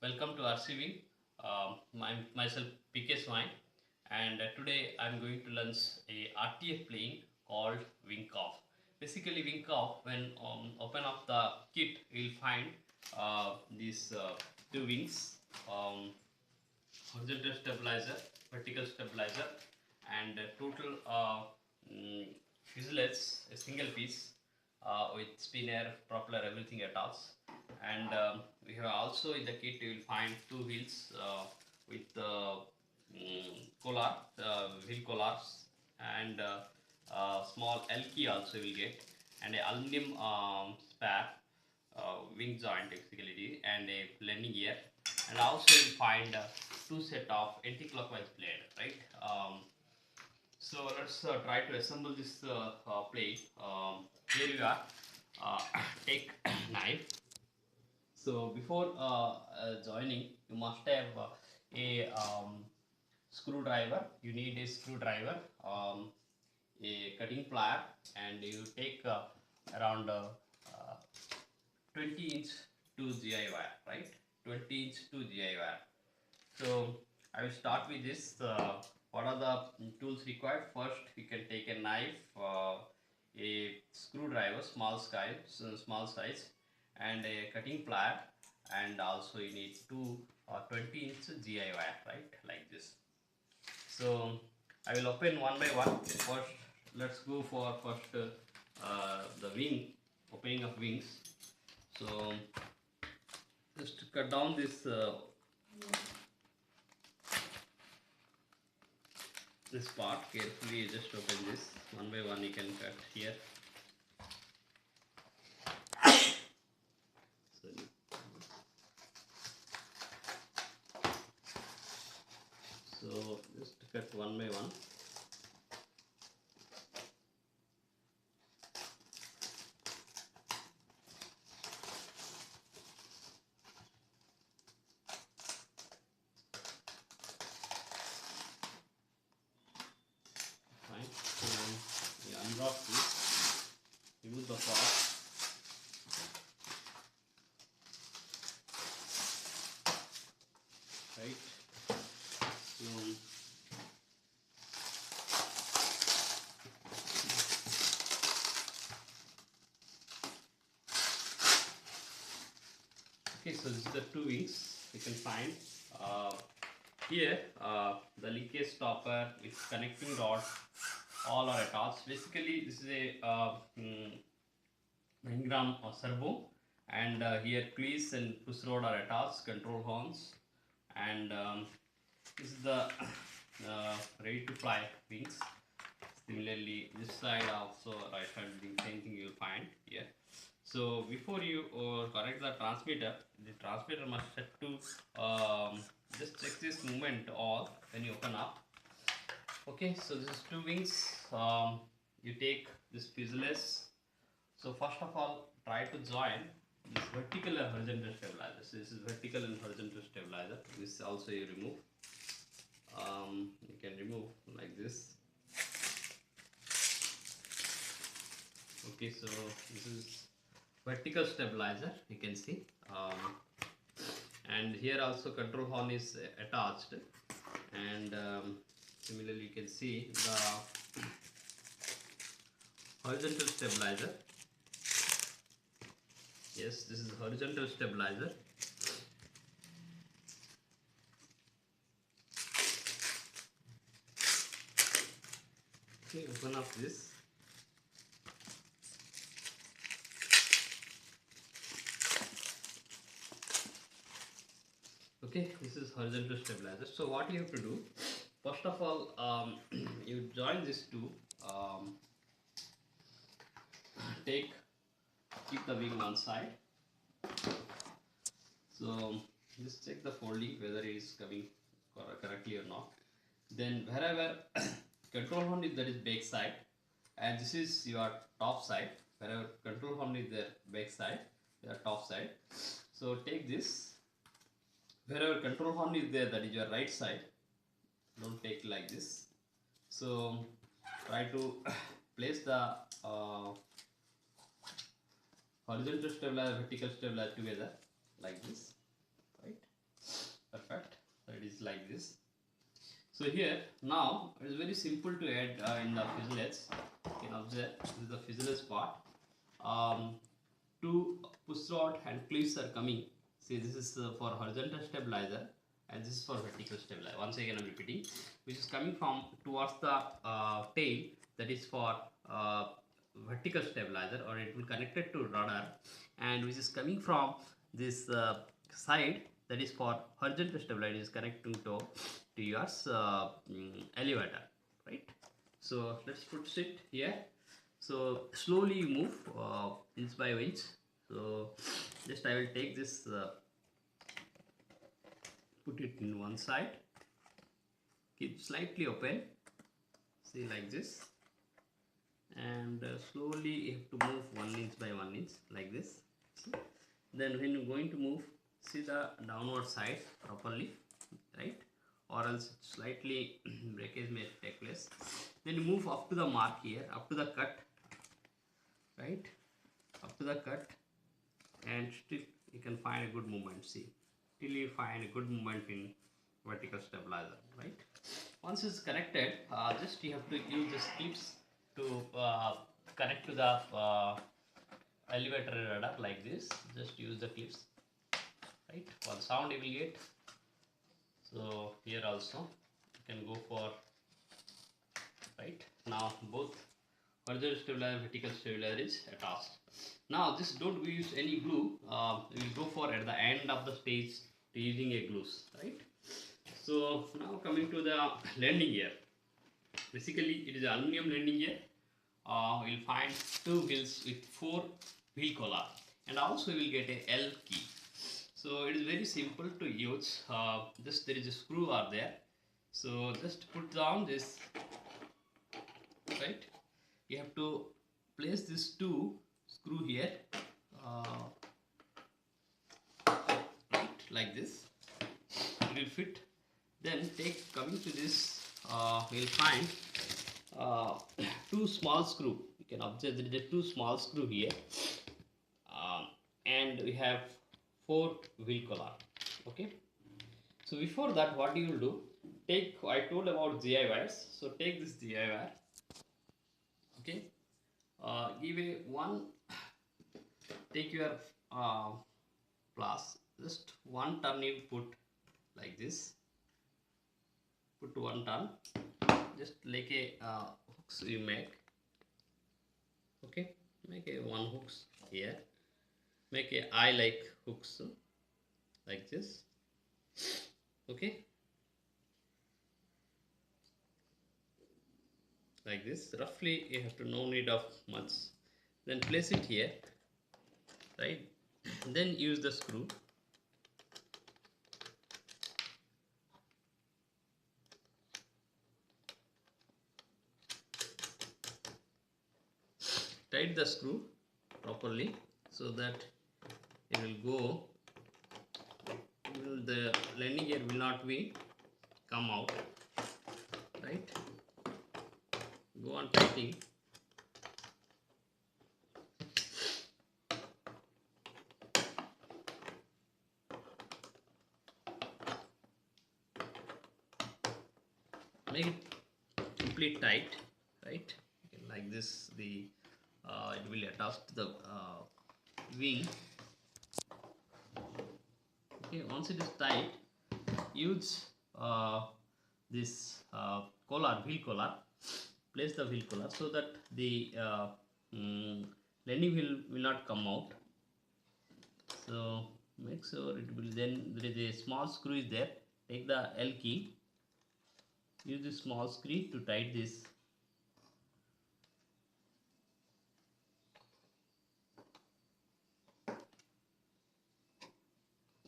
welcome to RCV. Myself P.K.Swain, and today I'm going to launch a RTF plane called wingCub. Basically, wingCub, when open up the kit, you'll find these two wings, horizontal stabilizer, vertical stabilizer, and total fuselages, a single piece with spinner, propeller, everything attached. And we have also in the kit you will find two wheels with collar, wheel collars, and small L key also will get, and a aluminum spare wing joint basically, and a landing gear, and also you will find two set of anti-clockwise blade, right? So let's try to assemble this plate. Here you are. Take knife. So before joining, you must have a screwdriver. You need a screwdriver, a cutting plier, and you take around 20-inch 2GI wire, right? 20-inch 2GI wire. So I will start with this. What are the tools required? First, you can take a knife, a screwdriver, small size, and a cutting plier, and also you need two 20-inch GI wire, right? Like this. So I will open one by one. First, let's go for the wing, opening of wings. So just cut down this this part carefully. You just open this one by one. You can cut here. So just cut one by one. Fine. So you unwrap this, remove the part. Right. Okay, so this is the two wings you can find. Here, the linkage stopper with connecting rods all are attached. Basically, this is a 9-gram servo, and here cleats and push rod are attached, control horns, and this is the ready to fly wings. Similarly, this side also, right side, the same thing you will find here. So before you connect the transmitter must set to just check this movement all when you open up. Okay, so this is two wings. You take this fuselage. So first of all, try to join this vertical and horizontal stabilizer. So this is vertical and horizontal stabilizer. This also you remove. You can remove like this. Okay, so this is vertical stabilizer, you can see, and here also control horn is attached, and similarly you can see the horizontal stabilizer. Yes, this is horizontal stabilizer. Okay, open up this. Okay, this is horizontal stabilizer. So what you have to do, first of all, you join these two, keep the wing one side. So just check the folding whether it is coming correctly or not. Then wherever control horn is, that is back side, and this is your top side. Wherever control horn is there, back side, your top side. So take this. Wherever control horn is there, that is your right side. Don't take like this. So try to place the horizontal stabilizer, vertical stabilizer together like this, right? Perfect. So it is like this. So here now it is very simple to add in the fuselages. You can observe this is the fuselage part. Two push rod and clips are coming. See, this is for horizontal stabilizer and this is for vertical stabilizer. Once again I'm repeating, which is coming from towards the tail, that is for vertical stabilizer, or it will connected to rudder, and which is coming from this side, that is for horizontal stabilizer, is connecting to your elevator, right? So let's put it here. So slowly you move inch by inch. So just I will take this, put it in one side, keep slightly open, see like this, and slowly you have to move 1 inch by 1 inch like this. See? Then when you're going to move, see the downward side properly, right? Or else slightly breakage may take place. Then you move up to the mark here, up to the cut, right? Up to the cut, and still you can find a good movement. See, till you find a good movement in vertical stabilizer, right? Once it's connected, just you have to use the clips to connect to the elevator rudder like this. Just use the clips, right? For sound you will get. So here also you can go for, right? Now both horizontal stabilizer, vertical stabilizer is attached. Now this don't use any glue. We will go for at the end of the stage to using a glue, right? So now coming to the landing gear. Basically it is an aluminum landing gear. We'll find two wheels with 4 wheel collar, and also we will get a L key. So it is very simple to use. Just there is a screw are there. So just put down this, right? You have to place this two screw here, right, like this. It will fit. Then coming to this, we'll find two small screw. You can observe there is a two small screw here, and we have 4 wheel collar. Okay. So before that, what you will do? I told about GI wires. So take this GI wire. Okay. Give a one. Take your plus. Just one turn you put like this. Put one turn. Just like a hooks you make. Okay. Make a one hooks here. Make a eye like hooks like this. Okay. Like this, roughly you have to no need of much. Then place it here, right? Then use the screw. Tight the screw properly so that it will go. The landing gear will not be come out, right? Go on tightening. Make it complete tight, right? Like this, the it will attach to the wing. Okay, once it is tight, use this wheel collar. Place the wheel collar so that the landing wheel will not come out. So make sure it will. Then there is a small screw is there. Take the L key. Use this small screw to tight this.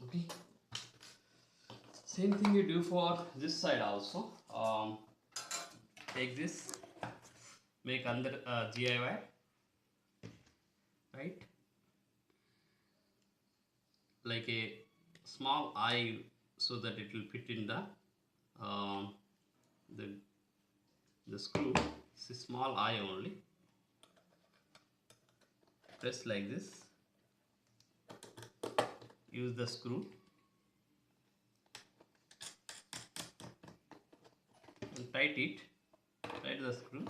Okay. Same thing you do for this side also. Take this. Make under GI wire, right? Like a small eye so that it will fit in the screw. It's a small eye only. Press like this. Use the screw. tight the screw.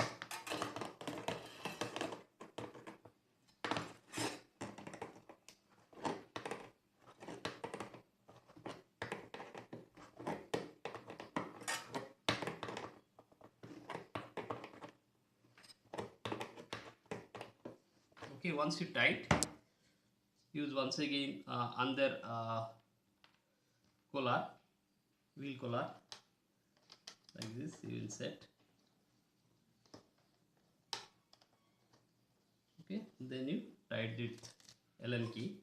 Okay, once you tight, use once again under collar, wheel collar, like this. You will set. Okay, then you tight it Allen key.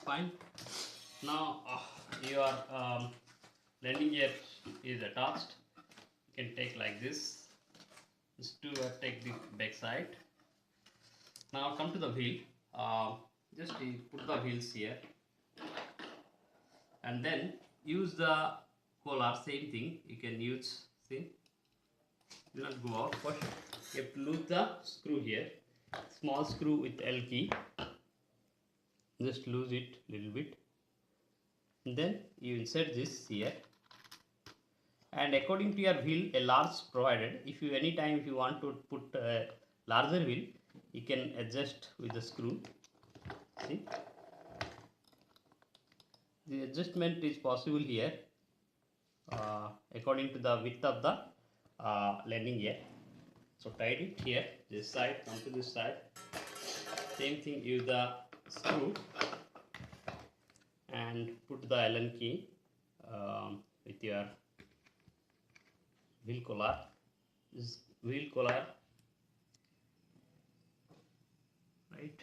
Fine. Now your landing gear is attached. You can take like this. Just to take the back side. Now come to the wheel. Just put the wheels here, and then use the collar. Same thing. You can use. See, do not go out. First, you have to lose the screw here. Small screw with L key. Just lose it little bit. Then you insert this here, and according to your wheel, a large provided. If you anytime if you want to put a larger wheel, you can adjust with the screw. See, the adjustment is possible here according to the width of the landing gear. So tight it here, this side, come to this side. Same thing, use the screw and put the Allen key with your wheel collar. This wheel collar, right?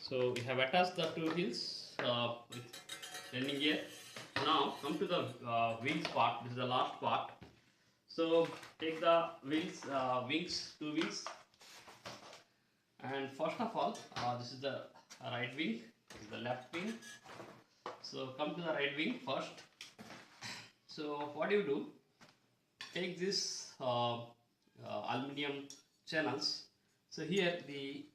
So we have attached the two wheels with landing gear. Now come to the wings part. This is the last part. So take the wings, two wings, and first of all, this is the right wing, this is the left wing. So come to the right wing first. So what do you do? Take this aluminum channels. So here the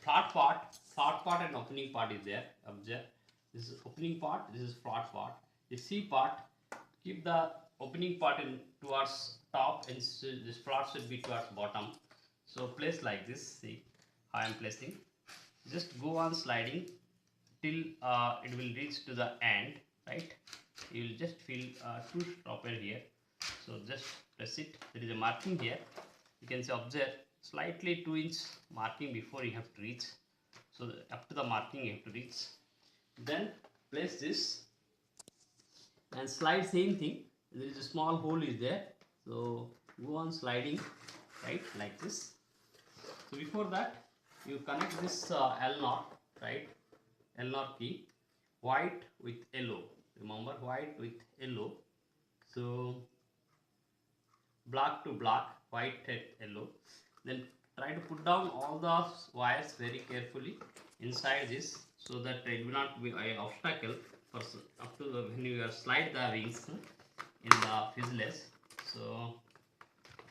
flat part and opening part is there. Observe, this is opening part, this is flat part. The C part, keep the opening part in towards top, and this flat should be towards bottom. So place like this. See how I am placing. Just go on sliding till it will reach to the end, right? You will just feel two stopper here. So just press it. There is a marking here. You can see, observe, slightly 2-inch marking before you have to reach. So up to the marking you have to reach. Then place this and slide. Same thing. There is a small hole is there. So go on sliding, right, like this. So before that, you connect this L knot, right? L knot key, white with yellow. Remember, white with yellow. So black to black, white and yellow. Then try to put down all the wires very carefully inside this, so that it will not be an obstacle for up to when you slide the wings in the fuselage. So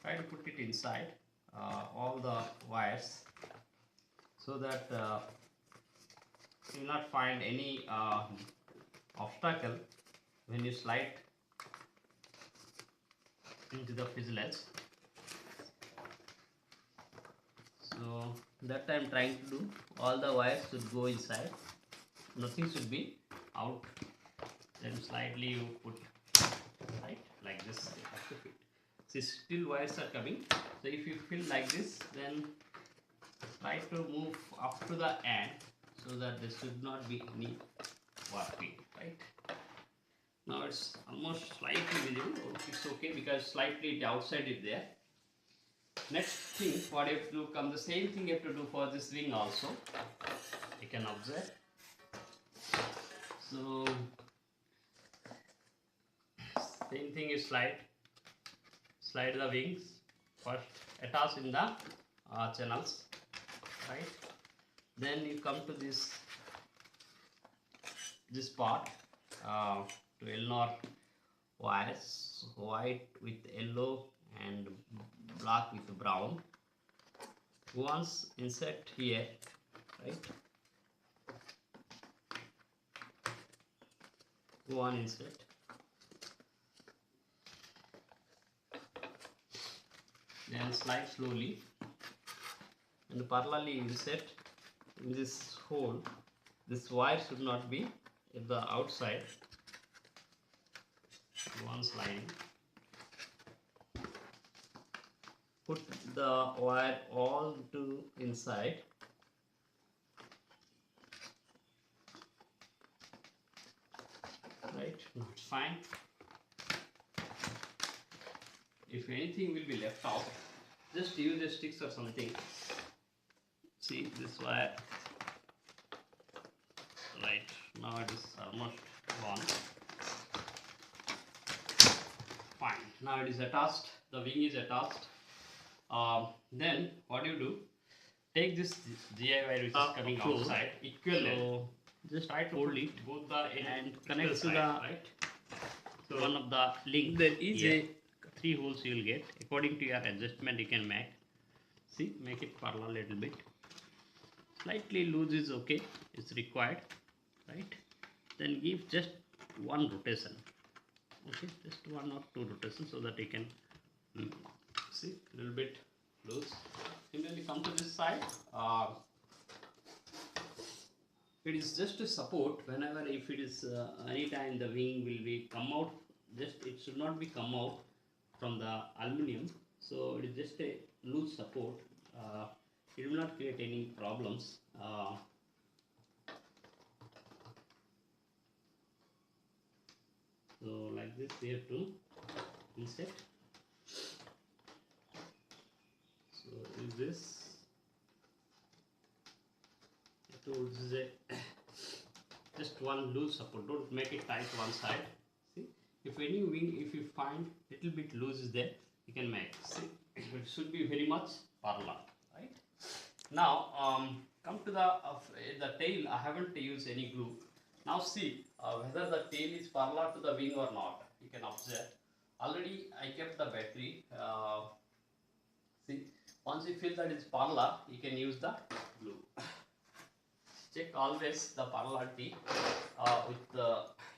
try to put it inside all the wires, so that you will not find any obstacle when you slide into the fuselage. So that I am trying to do. All the wires should go inside, nothing should be out. Then slightly you put, right, like this. You have to fit. See, still wires are coming. So if you feel like this, then try to move up to the end, so that there should not be any warping, right? Now it's almost slightly visible. It's okay because slightly the outside is there. Next thing, what you have to do, come the same thing you have to do for this wing also. You can observe. So same thing, you slide the wings first, attach in the channels, right? Then you come to this part to L knot wires, white with yellow and black with brown. Once insert here, right? One insert. Then slide slowly and parallelly insert in this hole. This wire should not be at the outside. One slide. Put the wire all to inside. Right, now it's fine. If anything will be left out, just use a sticks or something. See this wire. Right, now it is almost gone. Fine, now it is attached, the wing is attached. Then what you do, take this GI wire which is coming outside, equivalent. So just try to hold it both the end and connect to the right. So one of the link, there is a 3 holes you will get. According to your adjustment you can make. See, make it parallel a little bit. Slightly loose is okay, it's required, right? Then give just one rotation. Okay, just 1 or 2 rotations so that you can see a little bit loose. Similarly, come to this side. It is just to support whenever, if it is any time the wing will be come out, just it should not be come out from the aluminium. So it is just a loose support. It will not create any problems. So like this we have to insert. So is this. So this is a just one loose support. Don't make it tight one side. See, if any wing, if you find little bit loose is there, you can make. See, it should be very much parallel, right? Now come to the tail. I haven't used any glue. Now see whether the tail is parallel to the wing or not. You can observe. Already I kept the battery. See, once you feel that it's parallel, you can use the glue. Check always the parallelity with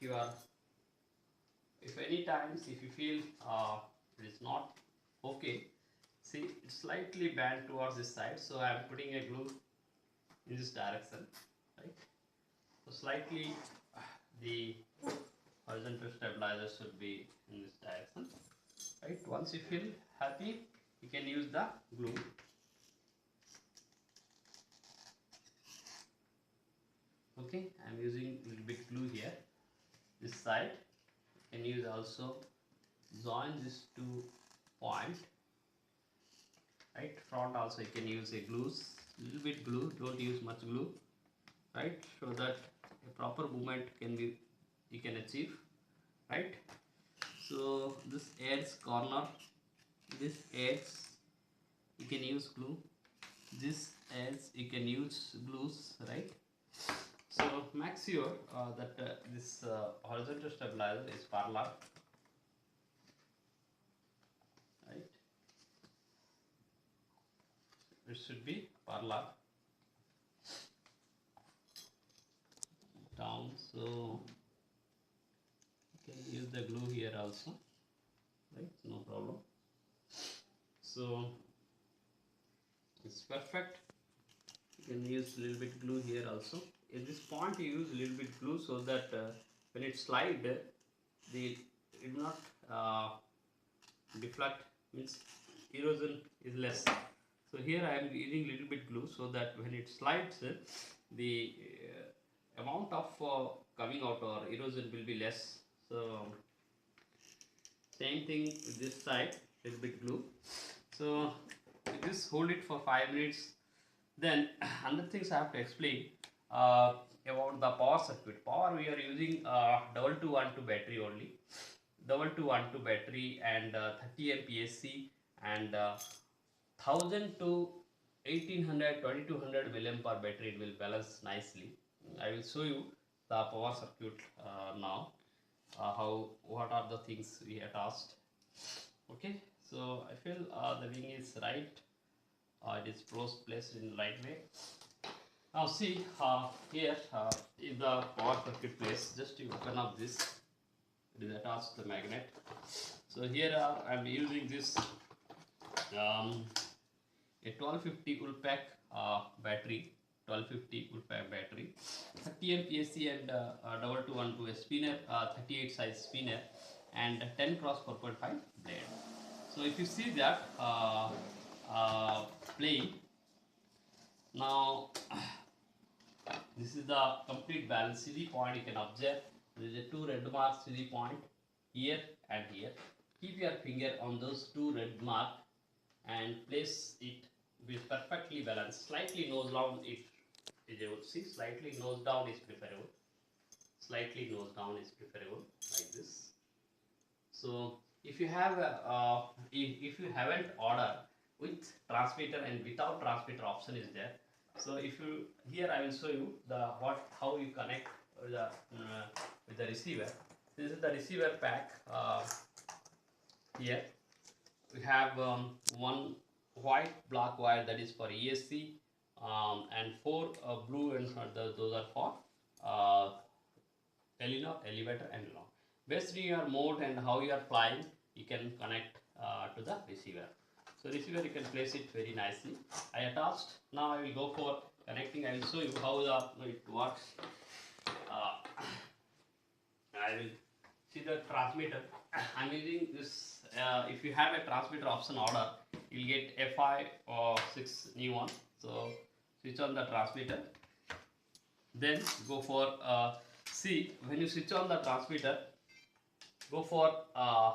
your. If any times if you feel it is not okay, see it's slightly bent towards this side, so I am putting a glue in this direction, right? So slightly the horizontal stabilizer should be in this direction, right? Once you feel happy, you can use the glue. Okay, I am using a little bit glue here. This side, you can use also join these 2 points. Right, front also you can use a glue, little bit glue. Don't use much glue, right? So that a proper movement can be you can achieve, right? So this edge corner, this edge you can use glue. This edge you can use glues, right? So make sure that this horizontal stabilizer is parallel, right? It should be parallel down. So you can use the glue here also, right? No problem. So it's perfect. You can use a little bit glue here also. At this point you use a little bit glue so that when it slide, it will not deflect, means erosion is less. So here I am using little bit glue so that when it slides, the amount of coming out or erosion will be less. So same thing with this side, little bit glue. So just hold it for 5 minutes. Then another things I have to explain about the power circuit. Power we are using 2212 battery only. 2212 battery and 30 APSC and 1000 to 1800 2200 milliampere battery. It will balance nicely. I will show you the power circuit now. how what are the things we had asked. Okay, so I feel the wing is right. It is placed in the right way. Now see here is the power circuit place. Just you open up this. It is attached to the magnet. So here I am using this a 1250 Ulpack battery, 1250 Ulpack battery, 30 MPSC and 2212 a spinner, 38 size spinner, and 10 cross 4.5 blade. So if you see that playing now, this is the complete balance CD point. You can observe there is a two red marks CD point here and here. Keep your finger on those two red mark and place it with perfectly balanced. Slightly nose down it is able to see. Slightly nose down is preferable. Slightly nose down is preferable like this. So if you have if you haven't ordered with transmitter and without transmitter option is there. So if you here I will show you the how you connect with the receiver. This is the receiver pack. Here we have one white black wire that is for ESC, and four blue and those are for elevator and long. Based on your mode and how you are flying, you can connect to the receiver. So receiver you can place it very nicely. I attached. Now I will go for connecting. I will show you how it works. I will see the transmitter. I'm using this. If you have a transmitter option order, you'll get FI or 6 new one. So switch on the transmitter. Then go for see when you switch on the transmitter, go for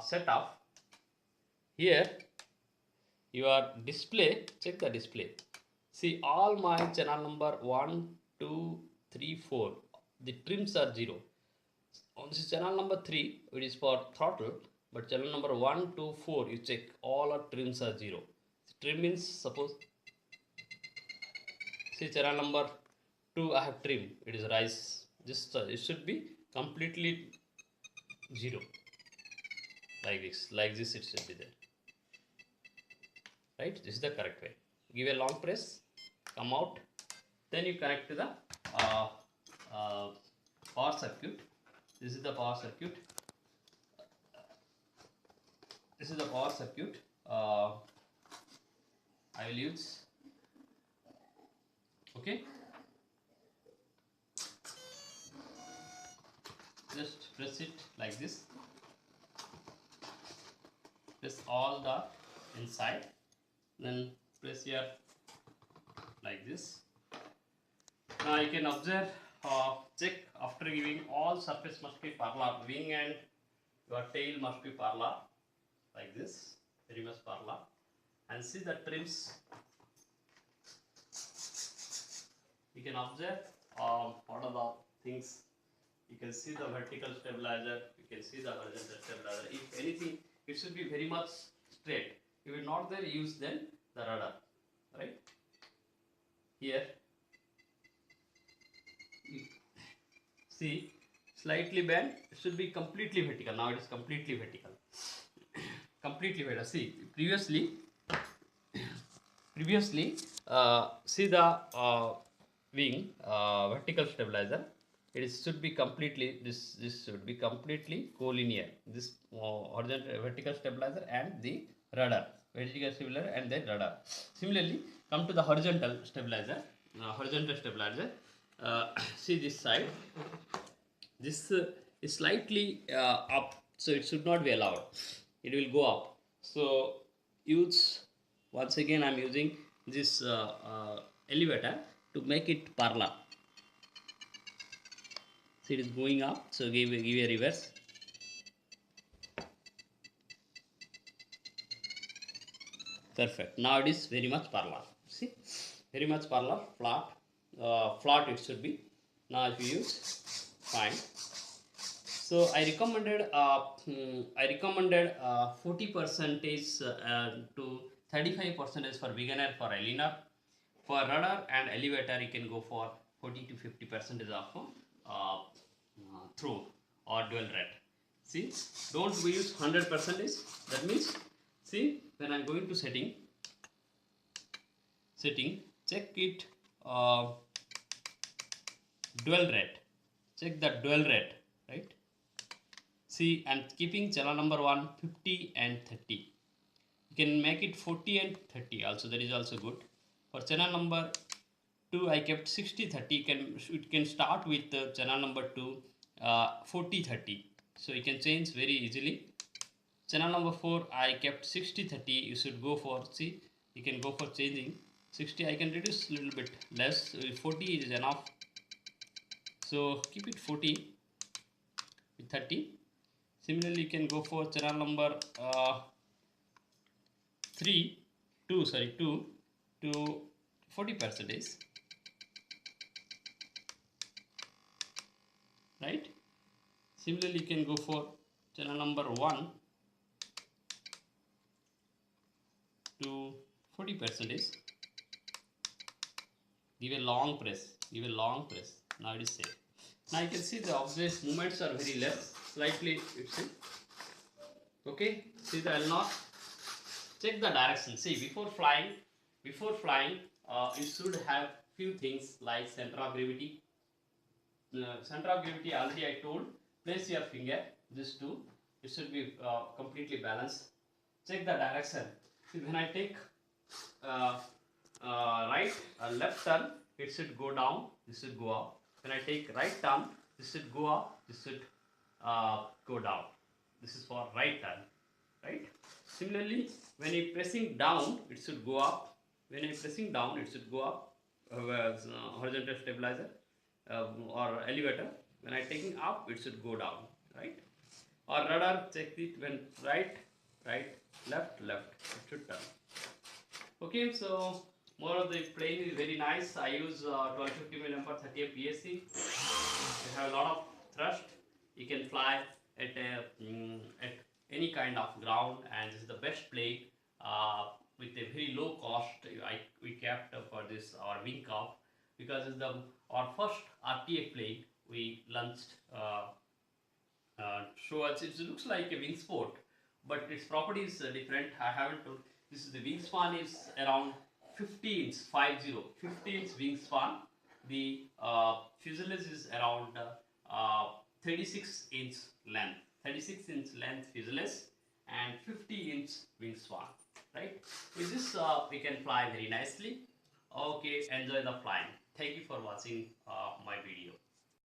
setup. Here your display, check the display. See all my channel number 1, 2, 3, 4. The trims are 0. On this channel number 3, it is for throttle, but channel number 1, 2, 4, you check all our trims are 0. Trim means suppose, see channel number 2 I have trim, it is rise. Just it should be completely 0. Like this it should be there. Right? This is the correct way. Give a long press, come out, then you connect to the power circuit. This is the power circuit. This is the power circuit. I will use. Okay. Just press it like this. Press all the inside. Then press here like this. Now you can observe, check after giving all surface must be parallel, wing and your tail must be parallel like this, very much parallel, and see the trims. You can observe what are the things. You can see the vertical stabilizer, you can see the horizontal stabilizer. If anything, it should be very much straight. If it is not there, use then the rudder, right? Here, see, slightly bent, it should be completely vertical. Now it is completely vertical. Completely vertical. See, previously, see the wing vertical stabilizer. It should be completely this should be completely collinear. This horizontal vertical stabilizer and the rudder, vertical stabilizer and the rudder. Similarly, come to the horizontal stabilizer. See this side. This is slightly up, so it should not be allowed. It will go up. So use once again. I am using this elevator to make it parallel. See, it is going up, so give a reverse. Perfect. Now it is very much parallel. See, very much parallel, flat. Flat it should be. Now if you use, fine. So I recommended 40% to 35% for beginner for aligner. For rudder and elevator, you can go for 40 to 50% of throw or dual red. See, don't use 100%. That means, see, when I'm going to setting, check it, dual rate. Check the dual rate, right? See, I'm keeping channel number 1 50 and 30. You can make it 40 and 30 also. That is also good. For channel number 2, I kept 60 30. It can start with channel number 2 40 30. So you can change very easily. Channel number 4, I kept 60 30. You should go for, see, you can go for changing 60. I can reduce a little bit less. 40 is enough. So keep it 40 with 30. Similarly, you can go for channel number 2 to 40%, right? Similarly, you can go for channel number 1 to 40%. Give a long press. Now it is safe. Now you can see the obvious movements are very less. Slightly, it's in. Okay. See the L knot. Check the direction. See, before flying, you should have few things like center of gravity. Center of gravity already I told. Place your finger. These two. It should be completely balanced. Check the direction. See, when I take right left turn, it should go down. This should go up. When I take right turn, this should go up. This should go down. This is for right turn, right? Similarly, when I pressing down, it should go up. When I pressing down, it should go up. Horizontal stabilizer or elevator. When I taking up, it should go down, right? Or rudder, check it when right, left, it should turn. Okay, so more of the plane is very nice. I use 1250 mm per 30 PSC. You have a lot of thrust. You can fly at any kind of ground, and this is the best plane with a very low cost. We kept for this our wingCub because it's our first RTF plane we launched. So it looks like a wing sport, but its property is different. I haven't told. This is the wingspan is around 50 inch, 50 inch wingspan. The fuselage is around 36 inch length, fuselage and 50 inch wingspan, right? With this we can fly very nicely. Okay, enjoy the flying. Thank you for watching my video.